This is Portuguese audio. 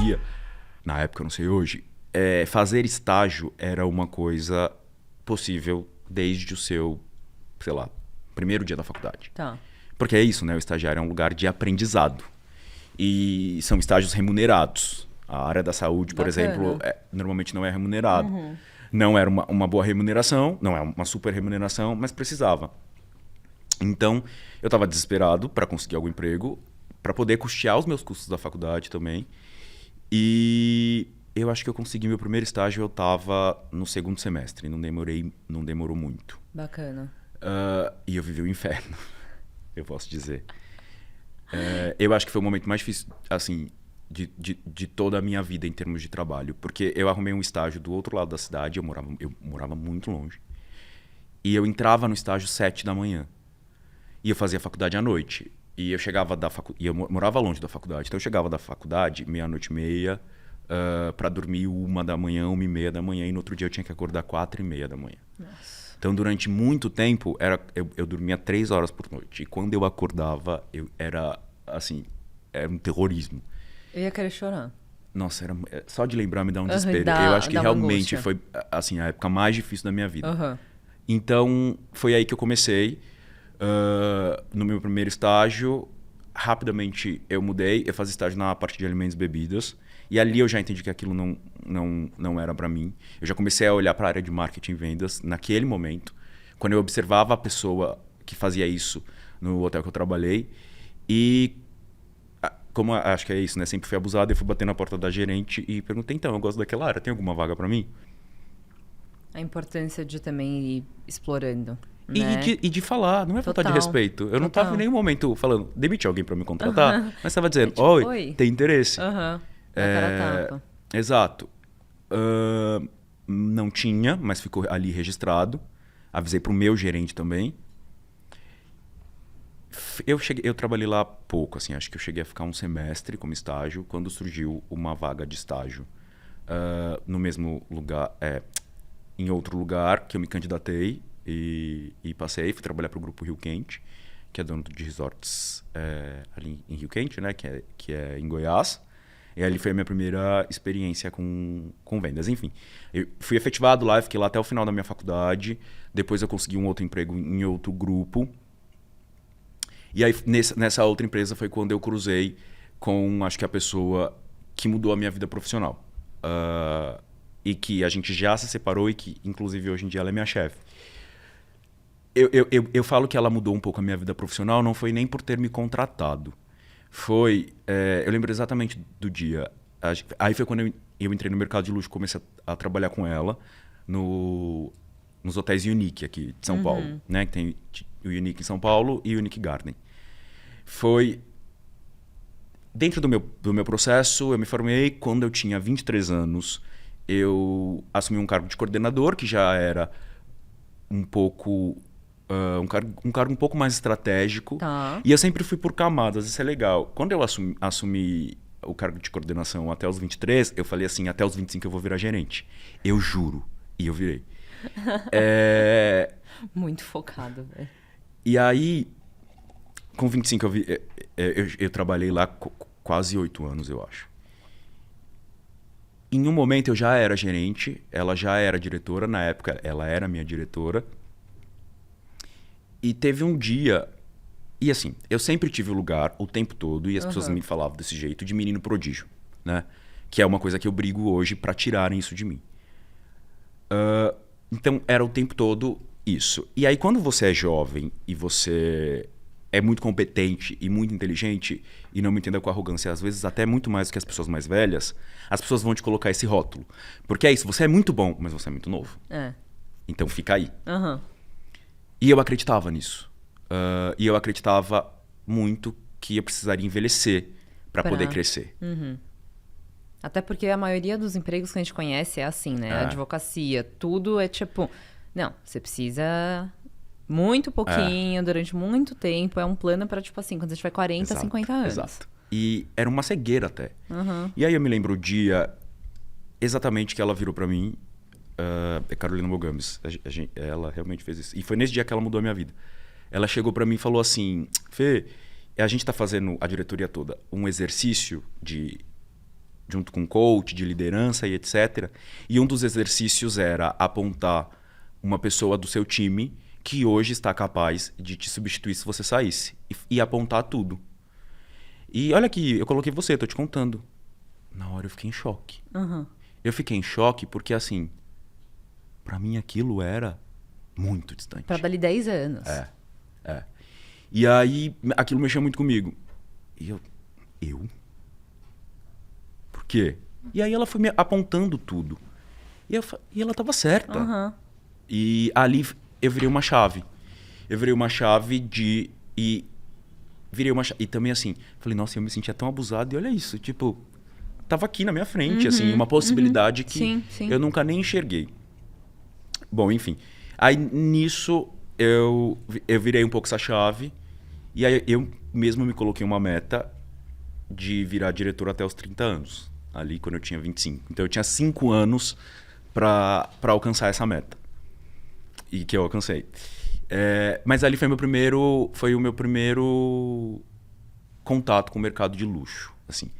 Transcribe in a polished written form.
dia, na época, eu não sei hoje, fazer estágio era uma coisa possível desde o seu, sei lá, primeiro dia da faculdade. Tá. Porque é isso, né? O estagiário é um lugar de aprendizado. E são estágios remunerados. A área da saúde, por Bacana. exemplo, normalmente não é remunerado. Não era uma boa remuneração, não é uma super remuneração, mas precisava. Então, eu estava desesperado para conseguir algum emprego, para poder custear os meus custos da faculdade também. E eu acho que eu consegui meu primeiro estágio, eu estava no segundo semestre, não demorou muito. Bacana. E eu vivi o inferno, eu posso dizer. Eu acho que foi o momento mais difícil, assim, de toda a minha vida em termos de trabalho. Porque eu arrumei um estágio do outro lado da cidade, eu morava muito longe. E eu entrava no estágio 7 da manhã. E eu fazia faculdade à noite. E eu chegava e eu morava longe da faculdade. Então eu chegava da faculdade, 00:30, para dormir 1 da manhã, 1:30 da manhã. E no outro dia eu tinha que acordar 4:30 da manhã. Nossa. Então durante muito tempo eu dormia 3 horas por noite. E quando eu acordava, era um terrorismo. Eu ia querer chorar. Nossa, só de lembrar me dá um desespero. Dá- Eu acho que dá uma realmente angústia. foi assim, a época mais difícil da minha vida. Aham. Então, foi aí que eu comecei. No meu primeiro estágio, rapidamente eu mudei. Eu fazia estágio na parte de alimentos e bebidas. E ali eu já entendi que aquilo não era para mim. Eu já comecei a olhar para a área de marketing e vendas naquele momento. Quando eu observava a pessoa que fazia isso no hotel que eu trabalhei. E como acho que é isso, né? Sempre fui abusado, eu fui bater na porta da gerente e perguntei, então, eu gosto daquela área, tem alguma vaga para mim? A importância de também ir explorando. E, Né? de falar, não é falta de Total. respeito. Eu não estava em Total. nenhum momento falando, demite alguém para me contratar, mas estava dizendo, Tipo, oi, tem interesse. Aham. A cara tapa. Exato. Não tinha, mas ficou ali registrado. Avisei para o meu gerente também. Eu trabalhei lá pouco, assim, acho que eu cheguei a ficar um semestre como estágio, quando surgiu uma vaga de estágio no mesmo lugar, em outro lugar, que eu me candidatei e passei. Fui trabalhar para o Grupo Rio Quente, que é dono de resorts ali em Rio Quente, né, que é em Goiás. E ali foi a minha primeira experiência com vendas. Enfim, eu fui efetivado lá, fiquei lá até o final da minha faculdade. Depois eu consegui um outro emprego em outro grupo. E aí, nessa outra empresa, foi quando eu cruzei com, acho que a pessoa que mudou a minha vida profissional. E que a gente já se separou e que, inclusive, hoje em dia ela é minha chefe. Eu falo que ela mudou um pouco a minha vida profissional, não foi nem por ter me contratado. Eu lembro exatamente do dia. Aí foi quando eu entrei no mercado de luxo e comecei a trabalhar com ela nos hotéis Unique aqui de São Paulo, né? Que tem o Unique em São Paulo e o Unique Garden. Foi dentro do meu processo, eu me formei. Quando eu tinha 23 anos, eu assumi um cargo de coordenador, que já era um pouco um cargo um pouco mais estratégico. Tá. E eu sempre fui por camadas, isso é legal. Quando eu assumi o cargo de coordenação até os 23, eu falei assim, até os 25 eu vou virar gerente. Eu juro. E eu virei. Muito focado, velho. E aí, com 25 eu trabalhei lá quase 8 anos, eu acho. Em um momento eu já era gerente, ela já era diretora, na época ela era minha diretora. E teve um dia... E assim, eu sempre tive o lugar o tempo todo, e as pessoas me falavam desse jeito, de menino prodígio, né? Que é uma coisa que eu brigo hoje para tirarem isso de mim. Então, era o tempo todo isso. E aí, quando você é jovem e você é muito competente e muito inteligente, e não me entenda com arrogância, às vezes até muito mais do que as pessoas mais velhas, as pessoas vão te colocar esse rótulo. Porque é isso, você é muito bom, mas você é muito novo. Então, fica aí. E eu acreditava nisso. E eu acreditava muito que eu precisaria envelhecer para poder crescer. Até porque a maioria dos empregos que a gente conhece é assim, né? A advocacia, tudo é tipo... Não, você precisa muito pouquinho, durante muito tempo. É um plano para, tipo assim, quando você tiver 40, 50 anos. Exato. E era uma cegueira até. E aí eu me lembro o dia exatamente que ela virou para mim. É Carolina Mogames. Ela realmente fez isso. E foi nesse dia que ela mudou a minha vida. Ela chegou para mim e falou assim, Fê, a gente tá fazendo, a diretoria toda, um exercício de junto com coach de liderança e etc. E um dos exercícios era apontar uma pessoa do seu time que hoje está capaz de te substituir se você saísse. E apontar tudo. E olha aqui, eu coloquei você, tô te contando. Na hora eu fiquei em choque. Uhum. Eu fiquei em choque porque, assim, pra mim aquilo era muito distante. Pra dali 10 anos. É. E aí, aquilo mexeu muito comigo. E eu? Por quê? E aí ela foi me apontando tudo. E ela tava certa. Uhum. E ali eu virei uma chave. E também assim, falei, nossa, eu me sentia tão abusado. E olha isso, tipo, tava aqui na minha frente, assim, uma possibilidade que Sim. eu nunca nem enxerguei. Bom, enfim. Aí nisso eu virei um pouco essa chave. E aí eu mesmo me coloquei uma meta de virar diretor até os 30 anos. Ali quando eu tinha 25. Então eu tinha 5 anos para alcançar essa meta. E que eu alcancei. Mas ali foi o meu primeiro contato com o mercado de luxo. Assim,